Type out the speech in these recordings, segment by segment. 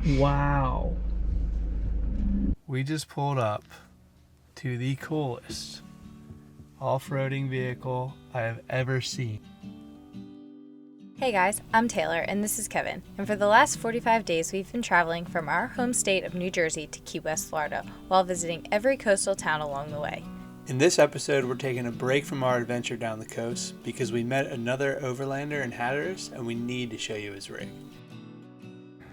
Wow. We just pulled up to the coolest off-roading vehicle I have ever seen. Hey guys, I'm Taylor and this is Kevin, and for the last 45 days we've been traveling from our home state of New Jersey to Key West, Florida, while visiting every coastal town along the way. In this episode, we're taking a break from our adventure down the coast because we met another Overlander in Hatteras and we need to show you his rig.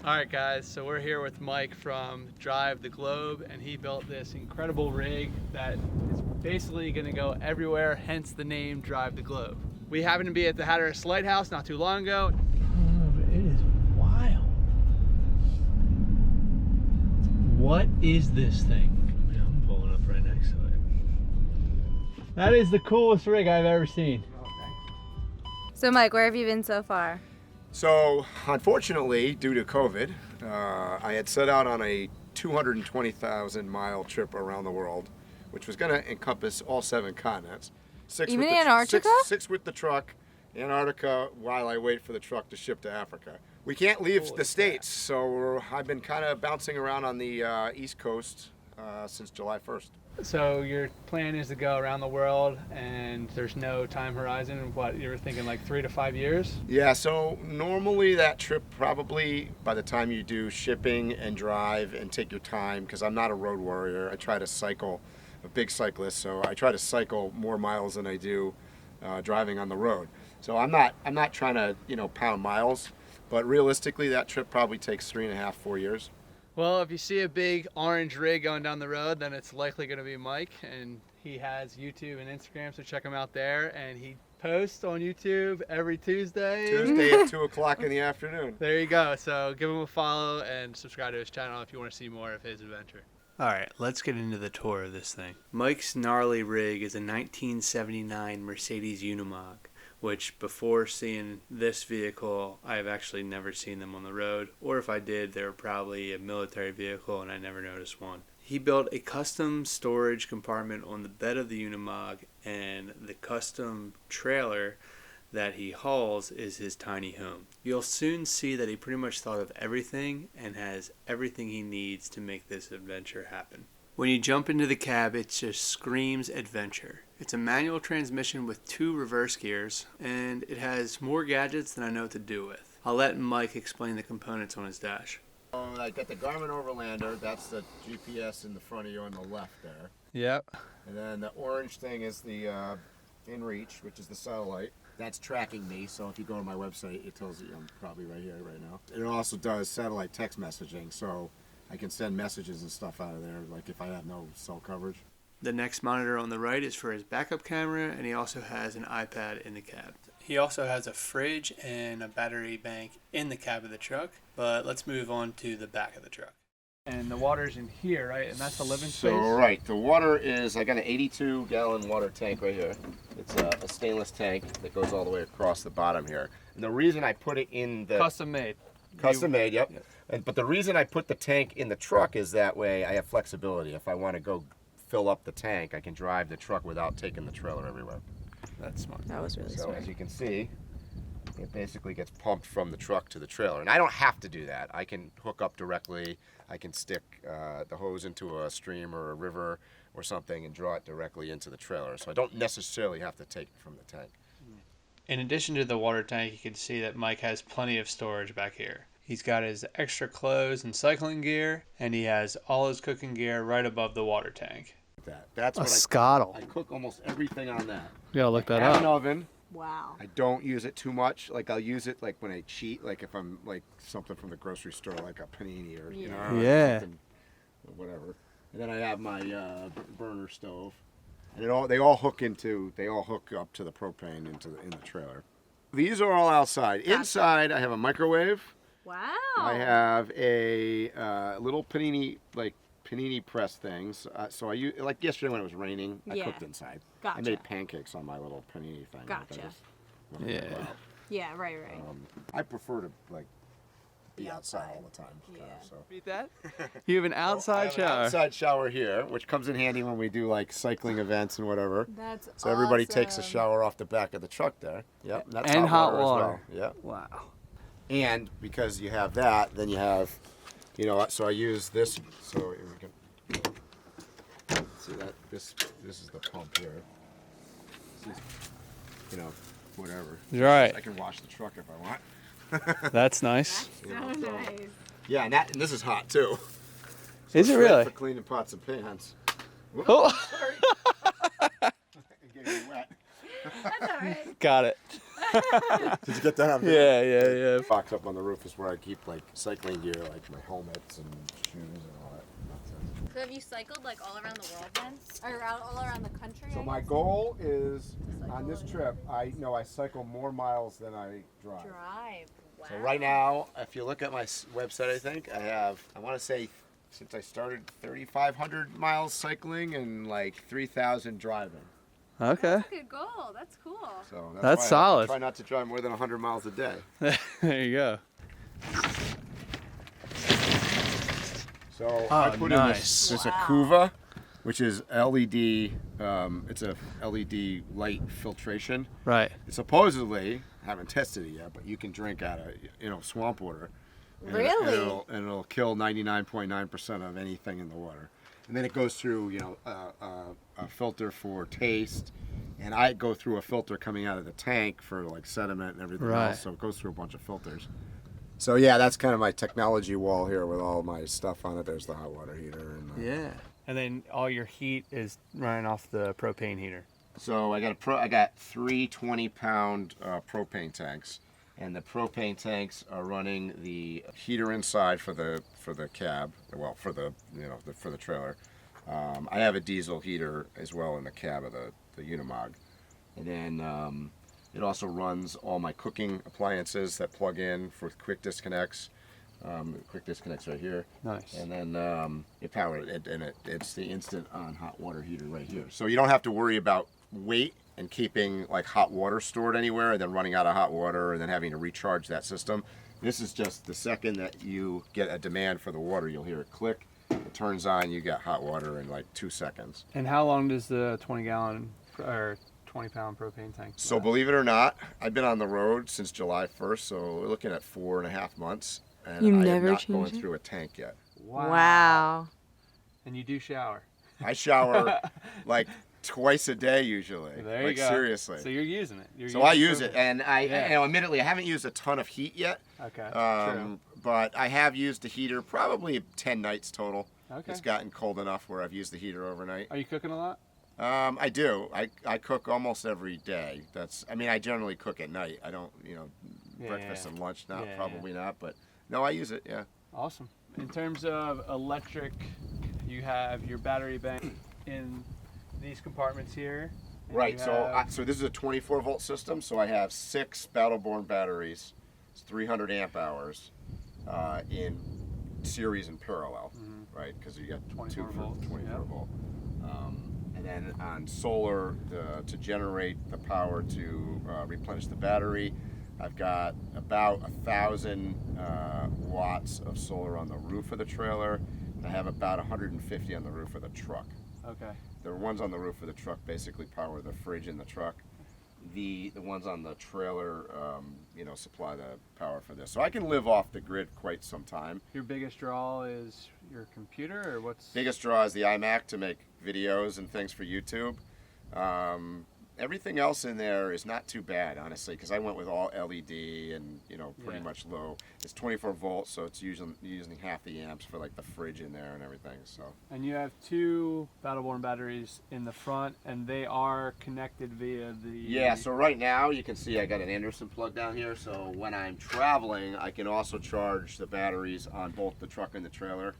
Alright guys, so we're here with Mike from Drive the Globe, and he built this incredible rig that is basically going to go everywhere, hence the name Drive the Globe. We happened to be at the Hatteras Lighthouse not too long ago. Oh, but it is wild. What is this thing? I mean, I'm pulling up right next to it. That is the coolest rig I've ever seen. So Mike, where have you been so far? So, unfortunately, due to COVID, I had set out on a 220,000 mile trip around the world, which was going to encompass all 7 continents. Even Antarctica? Six with the truck, Antarctica, while I wait for the truck to ship to Africa. We can't leave the States, so I've been kind of bouncing around on the East Coast since July 1st. So your plan is to go around the world and there's no time horizon? What, you were thinking like 3 to 5 years? Yeah, so normally that trip probably, by the time you do shipping and drive and take your time, because I'm not a road warrior, I try to cycle, a big cyclist, so I try to cycle more miles than I do driving on the road. So I'm not trying to, pound miles, but realistically that trip probably takes 3.5, 4 years. Well, if you see a big orange rig going down the road, then it's likely going to be Mike, and he has YouTube and Instagram, so check him out there. And he posts on YouTube every Tuesday at 2 o'clock in the afternoon. There you go. So give him a follow and subscribe to his channel if you want to see more of his adventure. All right, let's get into the tour of this thing. Mike's gnarly rig is a 1979 Mercedes Unimog, which before seeing this vehicle, I've actually never seen them on the road, or if I did, they were probably a military vehicle and I never noticed one. He built a custom storage compartment on the bed of the Unimog, and the custom trailer that he hauls is his tiny home. You'll soon see that he pretty much thought of everything and has everything he needs to make this adventure happen. When you jump into the cab, it just screams adventure. It's a manual transmission with 2 reverse gears, and it has more gadgets than I know what to do with. I'll let Mike explain the components on his dash. I got the Garmin Overlander, that's the GPS in the front of you on the left there. Yep. And then the orange thing is the InReach, which is the satellite. That's tracking me, so if you go to my website, it tells you I'm probably right here right now. It also does satellite text messaging, so I can send messages and stuff out of there, like if I have no cell coverage. The next monitor on the right is for his backup camera, and he also has an iPad in the cab. He also has a fridge and a battery bank in the cab of the truck, but let's move on to the back of the truck. And the water's in here, right? And that's the living space? So, right, the water is, I got an 82-gallon water tank right here. It's a stainless tank that goes all the way across the bottom here. And the reason I put it in the... Custom made. Custom made, yep. But the reason I put the tank in the truck is that way I have flexibility. If I want to go fill up the tank, I can drive the truck without taking the trailer everywhere. That's smart. That was really smart. So as you can see, it basically gets pumped from the truck to the trailer. And I don't have to do that. I can hook up directly. I can stick the hose into a stream or a river or something and draw it directly into the trailer. So I don't necessarily have to take it from the tank. In addition to the water tank, you can see that Mike has plenty of storage back here. He's got his extra clothes and cycling gear, and he has all his cooking gear right above the water tank. That's what scuttle. I cook almost everything on that. You gotta look that I have up. an oven. Wow. I don't use it too much. Like I'll use it like when I cheat, like if I'm like something from the grocery store, like a panini or something, or whatever. And then I have my burner stove, and they all hook up to the propane in the trailer. These are all outside. Gotcha. Inside, I have a microwave. Wow. I have a little panini press things. So I use, like yesterday when it was raining, I cooked inside. Gotcha. I made pancakes on my little panini thing. Gotcha. Yeah. Yeah, right. I prefer to be outside all the time. Yeah. So. Beat that? You have an outside shower. An outside shower here, which comes in handy when we do like cycling events and whatever. That's so everybody takes a shower off the back of the truck there. Yep. And that's hot water. As well. Yep. Wow. And because you have that, then you have You know, so I use this. So we can see that this is the pump here. You know, whatever. Right. I can wash the truck if I want. That's nice. That's so nice. Yeah, and this is hot too. So Is it it's great really? for cleaning pots and pans. Whoops, Oh. sorry. Getting wet. That's all right. Got it. Did you get that on Yeah, video? yeah, yeah. Box up on the roof is where I keep like cycling gear, like my helmets and shoes and all that nonsense. So have you cycled like all around the world then? Or all around the country? So I my guess? goal is Cycle on this it. trip, I cycle more miles than I drive. Drive. Wow. So right now, if you look at my website, I think I want to say, since I started 3,500 miles cycling and like 3,000 driving. Okay. That's a good goal. That's cool. So That's why solid. I try not to drive more than 100 miles a day. There you go. So I put in this Akuva, which is LED. It's a LED light filtration. Right. It's supposedly, haven't tested it yet, but you can drink out of swamp water. And Really? It'll kill 99.9% of anything in the water. And then it goes through a filter for taste, and I go through a filter coming out of the tank for like sediment and everything Right. else. So it goes through a bunch of filters. So yeah, that's kind of my technology wall here with all my stuff on it. There's the hot water heater. And, Yeah. And then all your heat is running off the propane heater. So I got three 20-pound propane tanks, and the propane tanks are running the heater inside for the cab. Well, for the trailer. I have a diesel heater as well in the cab of the Unimog, and then it also runs all my cooking appliances that plug in for quick disconnects. Quick disconnects right here. Nice. And then it powers it, and it's the instant on hot water heater right here. So you don't have to worry about weight and keeping like hot water stored anywhere and then running out of hot water and then having to recharge that system. This is just the second that you get a demand for the water, you'll hear it click. It turns on, you got hot water in like 2 seconds. And how long does the 20-gallon or 20-pound propane tank So last? believe it or not, I've been on the road since July 1st, so we're looking at 4.5 months. And You I never am not changed going it? through a tank yet. Wow. And you do shower. I shower like twice a day usually. There you like go. seriously. So you're using it. You're So I using use it, propane. and Yeah. admittedly, I haven't used a ton of heat yet. Okay. True. But I have used the heater probably 10 nights total. Okay. It's gotten cold enough where I've used the heater overnight. Are you cooking a lot? I do. I cook almost every day. I generally cook at night. I don't, breakfast and lunch, probably not. But no, I use it. Yeah. Awesome. In terms of electric, you have your battery bank in these compartments here. and Right. you So have- so this is a 24-volt system. So I have 6 Battleborn batteries. It's 300 amp hours in series and parallel, right? Because you got 24 two volts, 24 yep. volt. And then on solar, to generate the power to replenish the battery, I've got about 1,000 watts of solar on the roof of the trailer. And I have about 150 on the roof of the truck. Okay. The ones on the roof of the truck basically power the fridge in the truck. The ones on the trailer, supply the power for this. So I can live off the grid quite some time. Your biggest draw is your computer, or what's? Biggest draw is the iMac to make videos and things for YouTube. Everything else in there is not too bad, honestly, because I went with all LED and pretty Yeah. much low. It's 24 volts, so it's using half the amps for like the fridge in there and everything. So And you have 2 Battleborn batteries in the front, and they are connected via the. yeah, so right now you can see I got an Anderson plug down here. So when I'm traveling, I can also charge the batteries on both the truck and the trailer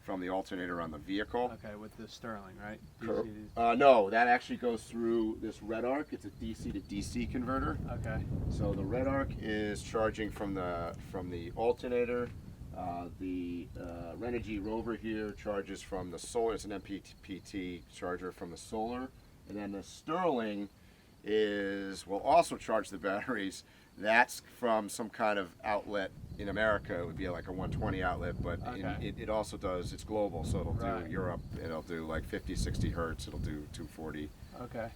from the alternator on the vehicle. Okay, with the Sterling, right? Cor- DC No, that actually goes through this red arc. It's a DC to DC converter. Okay. So the red arc is charging from the alternator. The Renogy Rover here charges from the solar. It's an MPPT charger from the solar, and then the Sterling will also charge the batteries. That's from some kind of outlet in America. It would be like a 120 outlet, but Okay. it also does. It's global, so it'll Right. do Europe. It'll do like 50, 60 hertz. It'll do 240. Okay.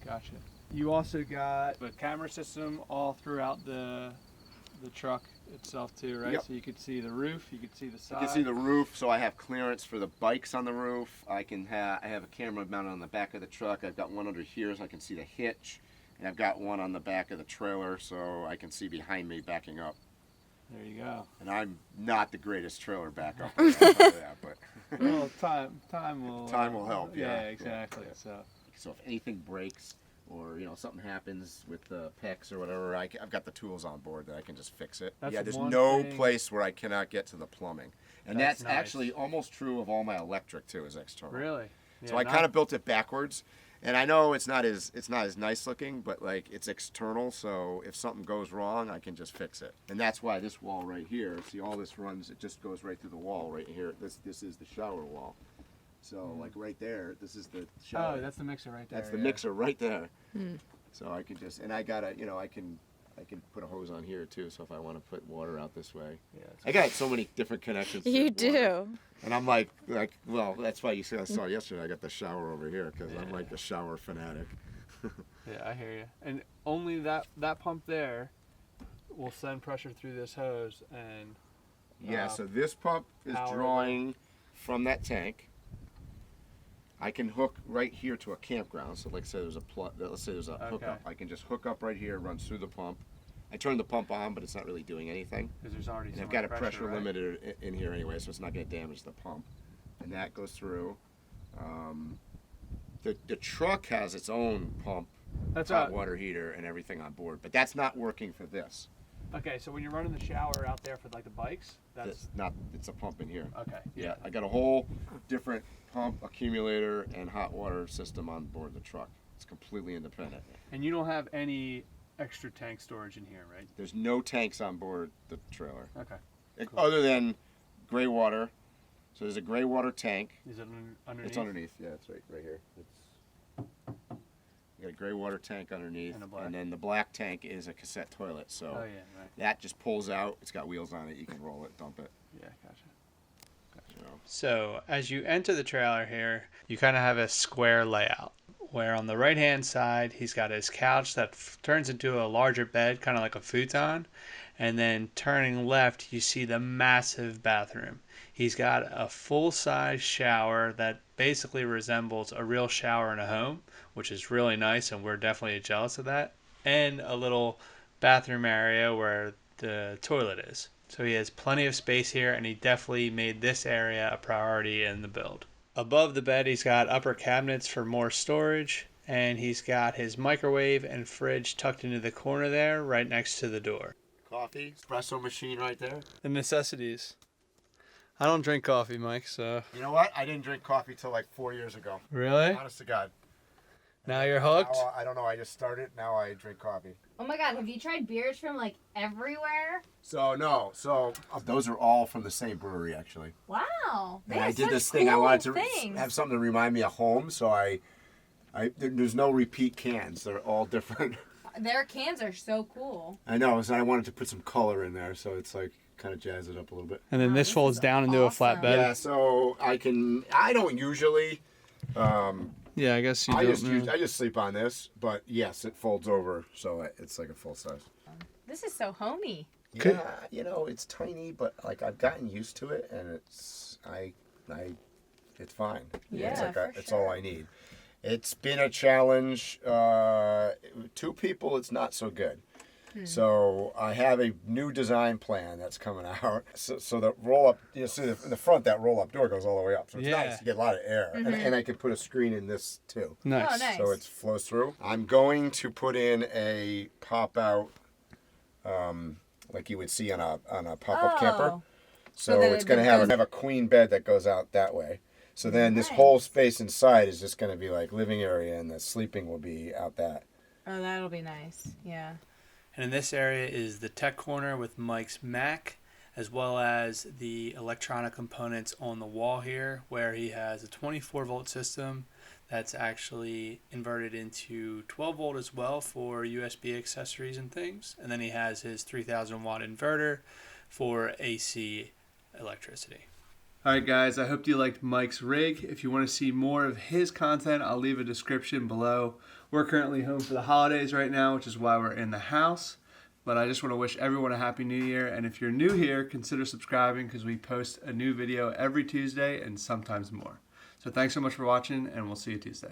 Gotcha. You also got the camera system all throughout the truck itself too, right? Yep. So you could see the roof, you could see the side. You can see the roof, so I have clearance for the bikes on the roof. I have a camera mounted on the back of the truck. I've got one under here so I can see the hitch. And I've got one on the back of the trailer so I can see behind me backing up. There you go. And I'm not the greatest trailer backup. But well, time will help. Yeah, exactly. Yeah. So if anything breaks or something happens with the PEX or whatever, I've got the tools on board that I can just fix it. There's no place where I cannot get to the plumbing, and that's nice. Actually almost true of all my electric too, is external. Really? Yeah, so I kind of built it backwards. And I know it's not as nice looking, but like it's external, so if something goes wrong, I can just fix it. And that's why this wall right here, see all this runs, it just goes right through the wall right here. This is the shower wall. So like right there, this is the shower. Oh, that's the mixer right there. That's the mixer right there. So I can just, and I got I can put a hose on here too, so if I want to put water out this way. Yeah. I got so many different connections. You do. And I'm like, well, that's why I saw yesterday I got the shower over here, because I'm like the shower fanatic. Yeah, I hear you. And only that pump there will send pressure through this hose and... Yeah, so this pump is drawing from that tank. I can hook right here to a campground. So like say let's say there's a hookup. I can just hook up right here, runs through the pump. I turned the pump on, but it's not really doing anything. Because there's already and I've got a pressure limiter in here anyway, so it's not going to damage the pump. And that goes through. The truck has its own pump, hot water heater, and everything on board, but that's not working for this. Okay, so when you're running the shower out there for like the bikes, it's a pump in here. Okay. Yeah, I got a whole different pump, accumulator, and hot water system on board the truck. It's completely independent. And you don't have any extra tank storage in here, right? There's no tanks on board the trailer. Okay. Cool. Other than gray water. So there's a gray water tank. Is it underneath? It's underneath. Yeah, it's right here. You got a gray water tank underneath, and then the black tank is a cassette toilet. So that just pulls out. It's got wheels on it. You can roll it, dump it. Yeah, gotcha. So as you enter the trailer here, you kind of have a square layout, where on the right hand side he's got his couch that turns into a larger bed, kind of like a futon, and then turning left you see the massive bathroom. He's got a full-size shower that basically resembles a real shower in a home, which is really nice, and we're definitely jealous of that, and a little bathroom area where the toilet is. So he has plenty of space here, and he definitely made this area a priority in the build. Above the bed, he's got upper cabinets for more storage, and he's got his microwave and fridge tucked into the corner there, right next to the door. Coffee, espresso machine right there. The necessities. I don't drink coffee, Mike, so... You know what? I didn't drink coffee till like 4 years ago. Really? Honest to God. Now you're hooked? Now, I don't know. I just started. Now I drink coffee. Oh my God, have you tried beers from like everywhere? No. Those are all from the same brewery, actually. Wow. And I did this thing. Cool I wanted to have something to remind me of home, so there's no repeat cans. They're all different. Their cans are so cool. I know. So I wanted to put some color in there, so it's like kind of jazz it up a little bit. And then this folds down into a flatbed. Yeah, so I don't usually. Yeah, I guess I just sleep on this, but yes, it folds over, so it's like a full size. This is so homey. Yeah, it's tiny, but like I've gotten used to it, and it's fine. Yeah, it's all I need. It's been a challenge. 2 people, it's not so good. So I have a new design plan that's coming out. So the roll up, see in the front, that roll up door goes all the way up. So it's nice. You get a lot of air. And I can put a screen in this too. Nice. Oh, nice. So it flows through. I'm going to put in a pop out, like you would see on a pop up camper. So it's going to have a queen bed that goes out that way. So then this whole space inside is just going to be like living area, and the sleeping will be out that. Oh, that'll be nice. Yeah. And in this area is the tech corner with Mike's Mac, as well as the electronic components on the wall here, where he has a 24-volt system that's actually inverted into 12-volt as well for USB accessories and things. And then he has his 3,000-watt inverter for AC electricity. All right, guys, I hope you liked Mike's rig. If you want to see more of his content, I'll leave a description below. We're currently home for the holidays right now, which is why we're in the house. But I just want to wish everyone a happy new year. And if you're new here, consider subscribing because we post a new video every Tuesday and sometimes more. So thanks so much for watching, and we'll see you Tuesday.